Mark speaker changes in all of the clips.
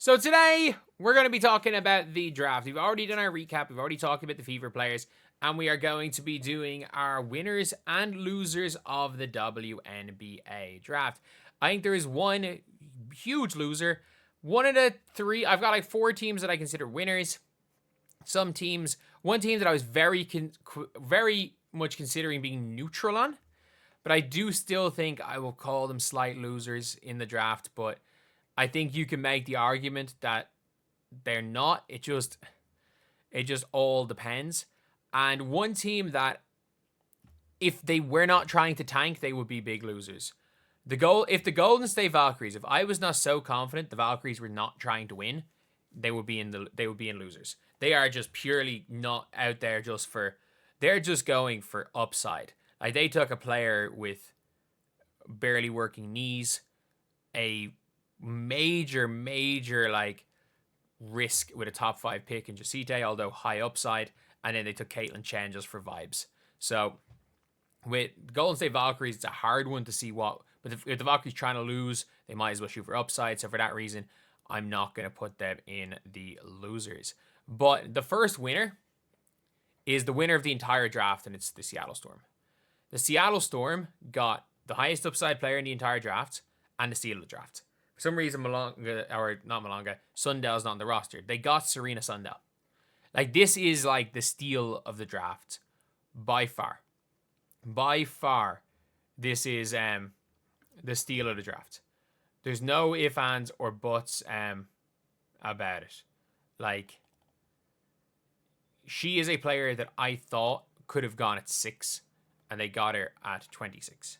Speaker 1: So today, we're going to be talking about the draft. We've already done our recap. We've already talked about the Fever players. And we are going to be doing our winners and losers of the WNBA Draft. I think there is one huge loser. One of the three, I've got like four teams that I consider winners. Some teams, one team that I was very much considering being neutral on. But I do still think I will call them slight losers in the draft. But I think you can make the argument that they're not. It just all depends. And one team that, if they were not trying to tank, they would be big losers. If the Golden State Valkyries, if I was not so confident the Valkyries were not trying to win, they would be in losers. They are just purely not out there they're just going for upside. Like, they took a player with barely working knees, a major like risk with a top 5 pick in Jacite, although high upside, and then they took Caitlin Chen just for vibes. So with Golden State Valkyries, it's a hard one to see but if the Valkyries trying to lose, they might as well shoot for upside. So for that reason, I'm not going to put them in the losers. But the first winner is the winner of the entire draft, and it's the Seattle Storm. The Seattle Storm got the highest upside player in the entire draft and the steal of the draft. For some reason, Sundell's not on the roster. They got Serena Sundell. Like, this is like the steal of the draft. By far. By far, this is the steal of the draft. There's no ifs, ands, or buts about it. Like, she is a player that I thought could have gone at 6, and they got her at 26.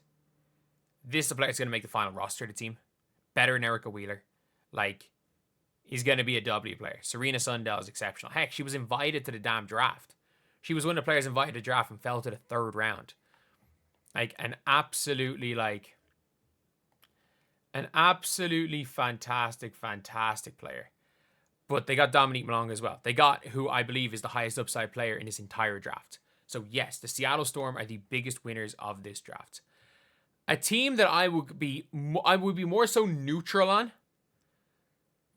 Speaker 1: This is a player that's going to make the final roster of the team. Better than Erica Wheeler. Like, he's going to be a W player. Serena Sundell is exceptional. Heck, she was invited to the damn draft. She was one of the players invited to the draft and fell to the 3rd round. Like, an absolutely fantastic player. But they got Dominique Malonga as well. They got who I believe is the highest upside player in this entire draft. So yes, the Seattle Storm are the biggest winners of this draft. A team that I would be more so neutral on,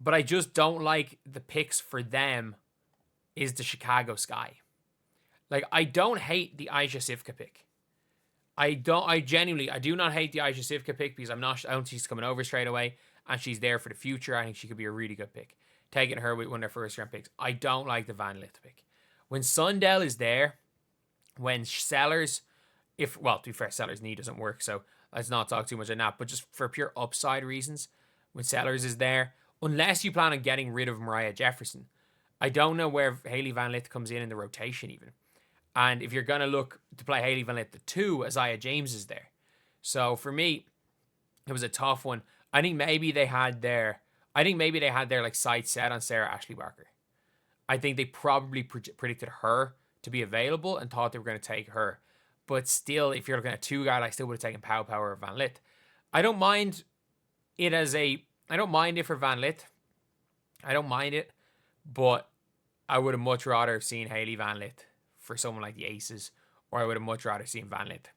Speaker 1: but I just don't like the picks for them, is the Chicago Sky. Like, I don't hate the Aisha Sivka pick. I do not hate the Aisha Sivka pick, because I don't think she's coming over straight away, and she's there for the future. I think she could be a really good pick. Taking her with one of their first round picks. I don't like the Van Lith pick. When Sundell is there, when Sellers, to be fair, Sellers' knee doesn't work, so let's not talk too much on that, but just for pure upside reasons, when Sellers is there, unless you plan on getting rid of Mariah Jefferson, I don't know where Hailey Van Lith comes in the rotation even. And if you're going to look to play Hailey Van Lith the 2, Isaiah James is there. So for me, it was a tough one. I think maybe they had their like sights set on Sarah Ashley Barker. I think they probably predicted her to be available and thought they were going to take her. But still, if you're looking at 2 guys, I still would have taken Power or Van Lith. I don't mind it for Van Lith. I don't mind it, but I would have much rather seen Hailey Van Lith for someone like the Aces, or I would have much rather seen Van Lith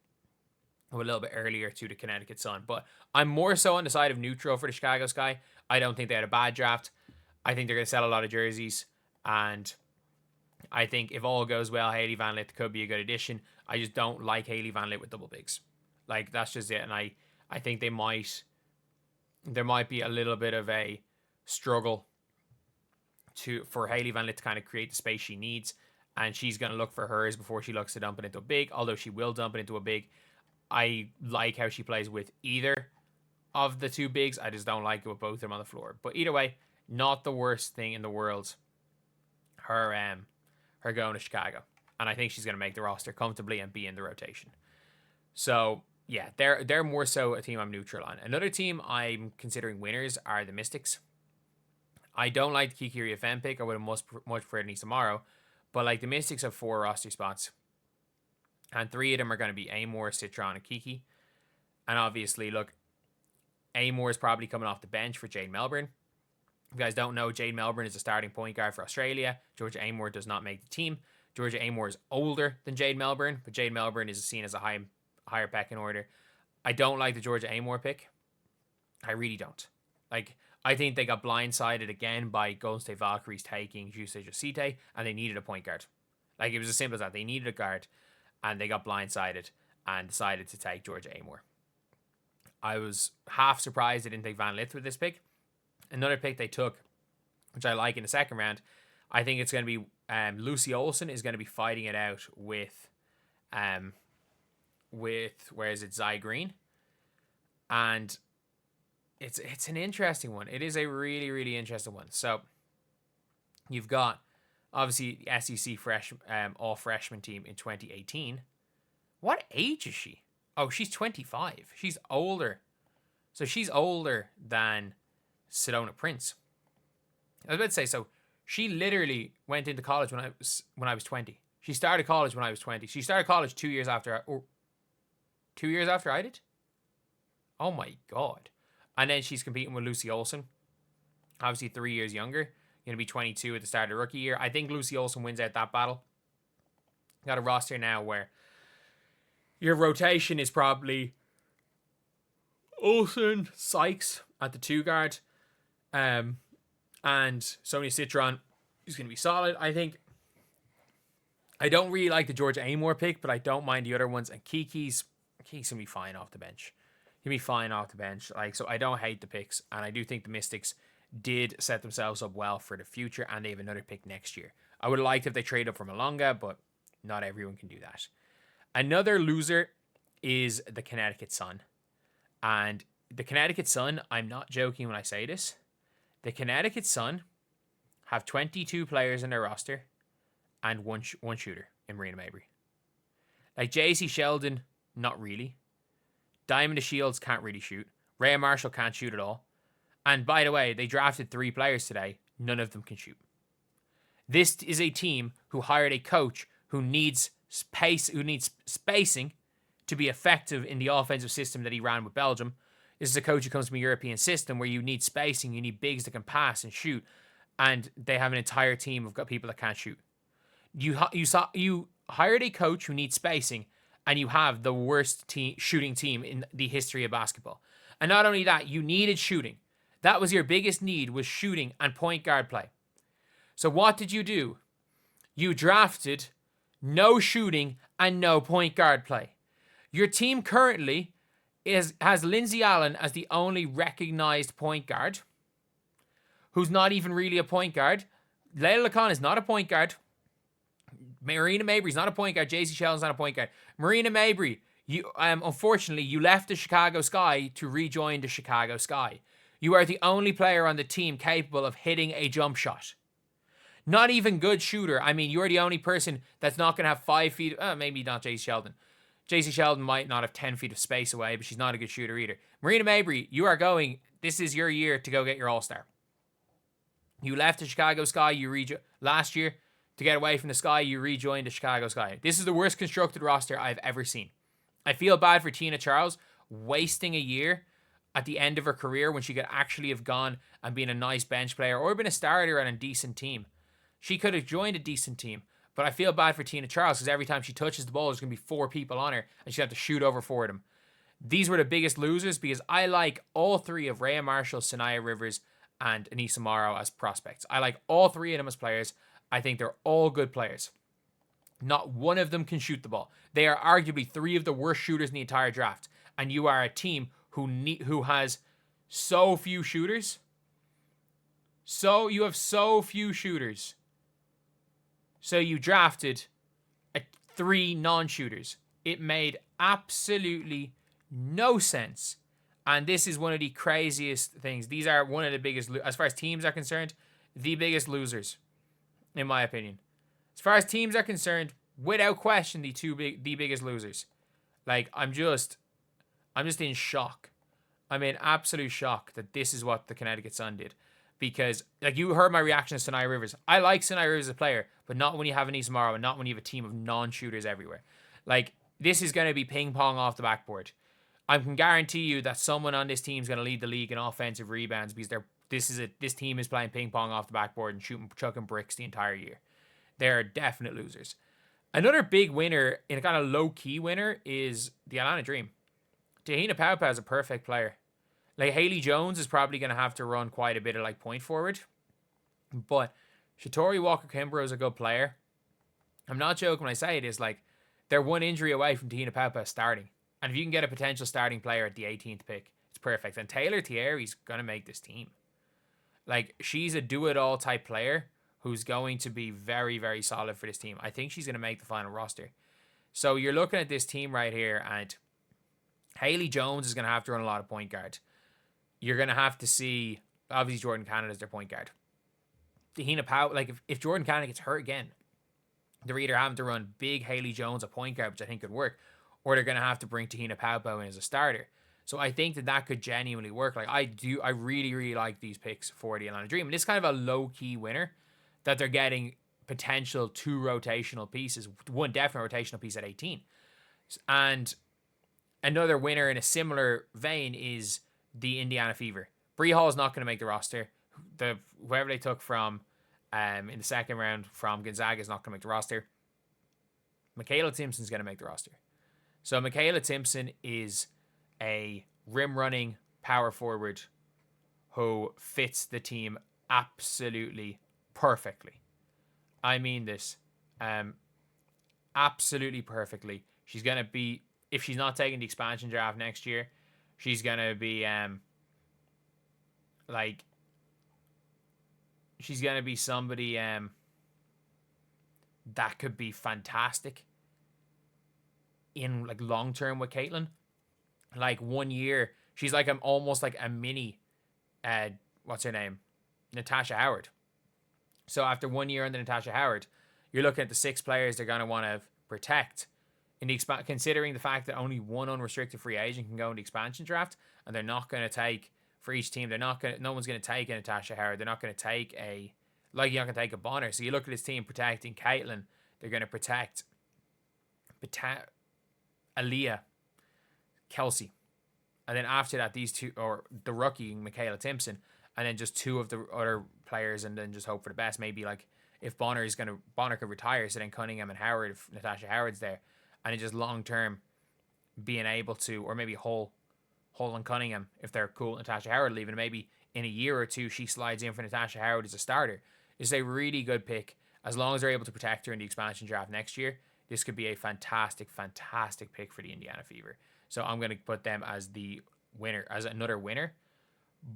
Speaker 1: a little bit earlier to the Connecticut Sun. But I'm more so on the side of neutral for the Chicago Sky. I don't think they had a bad draft. I think they're going to sell a lot of jerseys, and I think if all goes well, Hailey Van Lith could be a good addition. I just don't like Hailey Van Lith with double bigs. Like, that's just it. And I think there might be a little bit of a struggle for Hailey Van Lith to kind of create the space she needs. And she's going to look for hers before she looks to dump it into a big, although she will dump it into a big. I like how she plays with either of the 2 bigs. I just don't like it with both of them on the floor. But either way, not the worst thing in the world. Her going to Chicago. And I think she's going to make the roster comfortably and be in the rotation. So, yeah, they're more so a team I'm neutral on. Another team I'm considering winners are the Mystics. I don't like the Kiki Riafem pick. I would have much preferred Nisa Morrow. But, like, the Mystics have 4 roster spots. And 3 of them are going to be Amor, Citron, and Kiki. And obviously, look, Amor is probably coming off the bench for Jade Melbourne. If you guys don't know, Jade Melbourne is a starting point guard for Australia. Georgia Amor does not make the team. Georgia Amor is older than Jade Melbourne, but Jade Melbourne is seen as a higher pecking order. I don't like the Georgia Amor pick. I really don't. Like, I think they got blindsided again by Golden State Valkyries taking Jusei Josite, and they needed a point guard. Like, it was as simple as that. They needed a guard, and they got blindsided and decided to take Georgia Amore. I was half surprised they didn't take Van Lith with this pick. Another pick they took, which I like in the second round, I think it's going to be Lucy Olson is going to be fighting it out with where is it, Zy Green, and it's an interesting one. It is a really, really interesting one. So you've got obviously the SEC all freshman team in 2018. What age is she? Oh, she's 25. She's older. So she's older than Sedona Prince. I was about to say, so she literally went into college when I was 20. She started college when I was 20. She started college 2 years after 2 years after I did. Oh my God. And then she's competing with Lucy Olson. Obviously 3 years younger. Going to be 22 at the start of the rookie year. I think Lucy Olson wins out that battle. Got a roster now where your rotation is probably Olsen, Sykes at the 2 guard. And Sonia Citron is going to be solid. I think I don't really like the Georgia Amore pick, but I don't mind the other ones. And Kiki's going to be fine off the bench. He'll be fine off the bench. Like, so I don't hate the picks. And I do think the Mystics did set themselves up well for the future. And they have another pick next year. I would have liked if they trade up for Malonga, but not everyone can do that. Another loser is the Connecticut Sun. And the Connecticut Sun, I'm not joking when I say this. The Connecticut Sun have 22 players in their roster and one shooter in Breanna Mabry. Like, JC Sheldon, not really. Diamond Shields can't really shoot. Rhea Marshall can't shoot at all. And by the way, they drafted 3 players today. None of them can shoot. This is a team who hired a coach who needs spacing to be effective in the offensive system that he ran with Belgium. This is a coach who comes from a European system where you need spacing, you need bigs that can pass and shoot, and they have an entire team of people that can't shoot. You hired a coach who needs spacing, and you have the worst shooting team in the history of basketball. And not only that, you needed shooting. That was your biggest need, was shooting and point guard play. So what did you do? You drafted no shooting and no point guard play. Your team currently has Lindsay Allen as the only recognized point guard, who's not even really a point guard. Layla Lacan is not a point guard. Breanna Mabry's not a point guard. JC Sheldon's not a point guard. Breanna Mabry, unfortunately, you left the Chicago Sky to rejoin the Chicago Sky. You are the only player on the team capable of hitting a jump shot. Not even good shooter. I mean, you're the only person that's not going to have 5 feet. Maybe not JC Sheldon. JC Sheldon might not have 10 feet of space away, but she's not a good shooter either. Breanna Mabry, this is your year to go get your All-Star. You left the Chicago Sky last year to get away from the Sky. You rejoined the Chicago Sky. This is the worst constructed roster I've ever seen. I feel bad for Tina Charles wasting a year at the end of her career when she could actually have gone and been a nice bench player or been a starter on a decent team. She could have joined a decent team. But I feel bad for Tina Charles because every time she touches the ball, there's going to be 4 people on her and she'll have to shoot over 4 of them. These were the biggest losers because I like all 3 of Rhea Marshall, Sanaya Rivers, and Anissa Morrow as prospects. I like all 3 of them as players. I think they're all good players. Not one of them can shoot the ball. They are arguably 3 of the worst shooters in the entire draft. And you are a team who has so few shooters. So you have so few shooters. So you drafted 3 non-shooters. It made absolutely no sense. And this is one of the craziest things. These are one of the biggest, as far as teams are concerned, the biggest losers, in my opinion. As far as teams are concerned, without question, the biggest losers. Like, I'm just in shock. I'm in absolute shock that this is what the Connecticut Sun did. Because, like, you heard my reaction to Sanaya Rivers. I like Sanaya Rivers as a player, but not when you have Anissa Morrow and not when you have a team of non-shooters everywhere. Like, this is going to be ping-pong off the backboard. I can guarantee you that someone on this team is going to lead the league in offensive rebounds because this team is playing ping-pong off the backboard and chucking bricks the entire year. They're definite losers. Another big winner, and a kind of low-key winner, is the Atlanta Dream. Tahina Paopao is a perfect player. Like, Haley Jones is probably going to have to run quite a bit of, like, point forward. But Shatori Walker-Kimbrough is a good player. I'm not joking when I say it. Is like, they're one injury away from Tina Papa starting. And if you can get a potential starting player at the 18th pick, it's perfect. And Taylor Thierry's going to make this team. Like, she's a do-it-all type player who's going to be very, very solid for this team. I think she's going to make the final roster. So you're looking at this team right here, and Haley Jones is going to have to run a lot of point guard. You're going to have to see, obviously, Jordan Cannon as their point guard. Tahina Powell, like, if Jordan Cannon gets hurt again, they're either having to run big Haley Jones at point guard, which I think could work, or they're going to have to bring Tahina Powell in as a starter. So I think that could genuinely work. Like, I really, really like these picks for the Atlanta Dream. And it's kind of a low-key winner that they're getting potential 2 rotational pieces, 1 definite rotational piece at 18. And another winner in a similar vein is the Indiana Fever. Bree Hall is not going to make the roster. Whoever they took from in the second round from Gonzaga is not going to make the roster. Michaela Timpson's going to make the roster. So Michaela Timpson is a rim-running power forward who fits the team absolutely perfectly. I mean this. Absolutely perfectly. She's going to be, if she's not taking the expansion draft next year, she's going to be, she's going to be somebody that could be fantastic in, like, long-term with Caitlin. Like, 1 year, she's like almost like a mini, what's her name? Natasha Howard. So after 1 year under Natasha Howard, you're looking at the 6 players they're going to want to protect. Considering the fact that only 1 unrestricted free agent can go in the expansion draft, and they're not going to take, for each team, no one's going to take a Natasha Howard. They're not going to take you're not going to take a Bonner. So you look at this team protecting Caitlin. They're going to protect Aaliyah, Kelsey. And then after that, these 2, or the rookie, Michaela Timpson, and then just 2 of the other players, and then just hope for the best. Maybe, like, if Bonner could retire, so then Cunningham and Howard, if Natasha Howard's there, and then just long-term being able to, or maybe Hull and Cunningham, if they're cool, Natasha Howard leaving, maybe in a year or 2, she slides in for Natasha Howard as a starter. It's a really good pick. As long as they're able to protect her in the expansion draft next year, this could be a fantastic, fantastic pick for the Indiana Fever. So I'm going to put them as the winner, as another winner.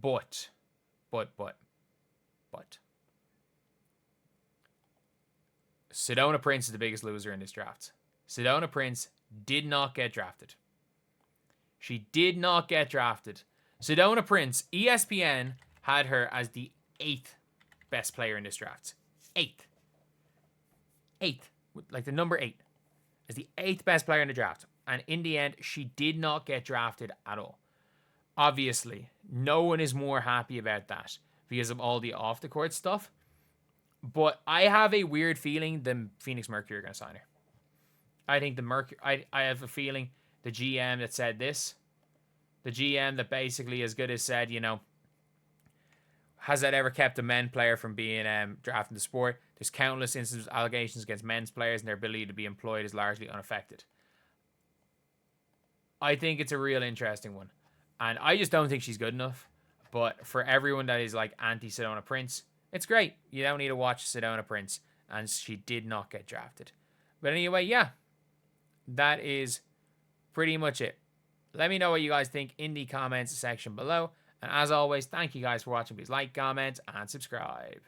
Speaker 1: But. Sedona Prince is the biggest loser in this draft. Sedona Prince did not get drafted. She did not get drafted. Sedona Prince, ESPN had her as the 8th best player in this draft. 8th. Like the number 8. As the 8th best player in the draft. And in the end, she did not get drafted at all. Obviously, no one is more happy about that because of all the off-the-court stuff. But I have a weird feeling the Phoenix Mercury are going to sign her. I think the Mercury... I have a feeling the GM that said this, the GM that basically as good as said, you know, has that ever kept a men player from being drafted in the sport? There's countless instances of allegations against men's players and their ability to be employed is largely unaffected. I think it's a real interesting one. And I just don't think she's good enough. But for everyone that is like anti-Sedona Prince, it's great. You don't need to watch Sedona Prince. And she did not get drafted. But anyway, yeah. That is pretty much it. Let me know what you guys think in the comments section below. And as always, thank you guys for watching. Please like, comment, and subscribe.